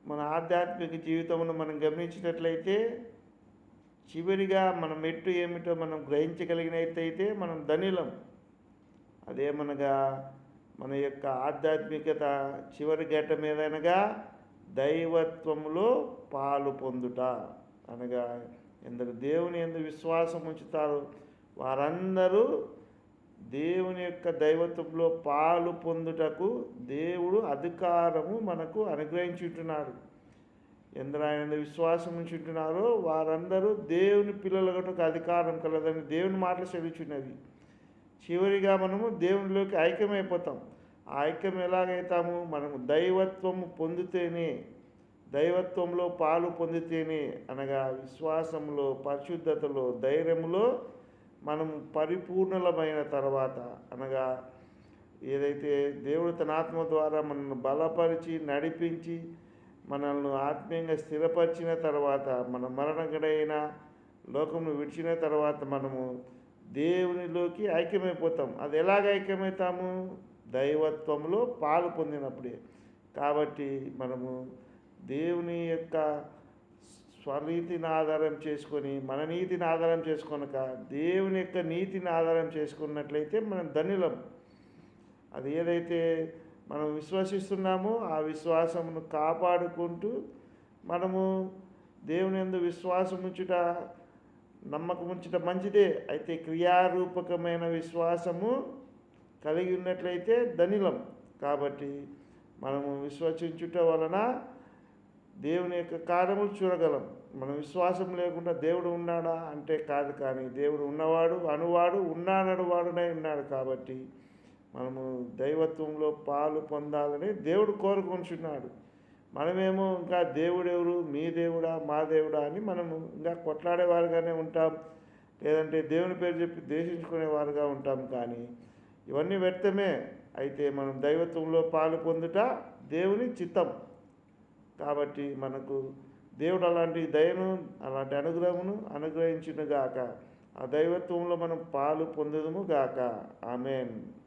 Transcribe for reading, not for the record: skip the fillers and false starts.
మన ఆధ్యాత్మిక జీవితంలో మనం గమనించినట్లయితే చివరిగా మన మెట్టు ఏమిటో మనం గ్రహించగలిగినట్టయితే మనం ధనిలం. అదేమనగా మన యొక్క ఆధ్యాత్మికత చివరి ఘట్టం ఏదనగా దైవత్వములో పాలు పొందుట. అనగా ఎందరు దేవుని యందు విశ్వాసం ఉంచుతారో వారందరూ దేవుని యొక్క దైవత్వంలో పాలు పొందుటకు దేవుడు అధికారము మనకు అనుగ్రహించుంటున్నాడు. ఎందరు ఆయన విశ్వాసం ఉంచుంటున్నారో వారందరూ దేవుని పిల్లలకు అధికారం కలదని దేవుని మాటలు చెల్లిచున్నవి. చివరిగా మనము దేవునిలోకి ఐక్యమైపోతాం. ఆ ఐక్యం ఎలాగైతాము? మనము దైవత్వము పొందితేనే, దైవత్వంలో పాలు పొందితేనే, అనగా విశ్వాసంలో, పరిశుద్ధతలో, ధైర్యంలో మనము పరిపూర్ణులమైన తర్వాత, అనగా ఏదైతే దేవుడు తన ఆత్మ ద్వారా మనల్ని బలపరిచి నడిపించి మనల్ని ఆత్మీయంగా స్థిరపరిచిన తర్వాత, మన మరణగడైన లోకమును విడిచిన తర్వాత మనము దేవునిలోకి ఐక్యమైపోతాం. అది ఎలాగ ఐక్యమవుతాము? దైవత్వంలో పాలు పొందినప్పుడే. కాబట్టి మనము దేవుని యొక్క స్వనీతిని ఆధారం చేసుకొని, మన నీతిని ఆధారం చేసుకొనక దేవుని యొక్క నీతిని ఆధారం చేసుకున్నట్లయితే మనం ధన్యులం. అది ఏదైతే మనం విశ్వసిస్తున్నామో ఆ విశ్వాసమును కాపాడుకుంటూ మనము దేవుని యందు విశ్వాసం ఉంచుట, నమ్మకం ఉంచుట మంచిదే. అయితే క్రియారూపకమైన విశ్వాసము కలిగి ఉన్నట్లయితే ధనిలం. కాబట్టి మనము విశ్వసించుట వలన దేవుని యొక్క కార్యములు చూడగలం. మనం విశ్వాసం లేకుండా దేవుడు ఉన్నాడా అంటే కాదు. కానీ దేవుడు ఉన్నవాడు, అనువాడు, ఉన్నాడనువాడునై ఉన్నాడు. కాబట్టి మనము దైవత్వంలో పాలు పొందాలని దేవుడు కోరుకుంటున్నాడు. మనమేమో ఇంకా దేవుడెవరు, మీ దేవుడా, మా దేవుడా అని మనము ఇంకా కొట్లాడేవారుగానే ఉంటాం. లేదంటే దేవుని పేరు చెప్పి ద్వేషించుకునేవారుగా ఉంటాం. కానీ ఇవన్నీ వ్యర్థమే. అయితే మనం దైవత్వంలో పాలు పొందుట దేవుని చిత్తం. కాబట్టి మనకు దేవుడు అలాంటి దయను, అలాంటి అనుగ్రహమును అనుగ్రహించునుగాక. ఆ దైవత్వంలో మనం పాలు పొందుదుము గాక. ఆమేన్.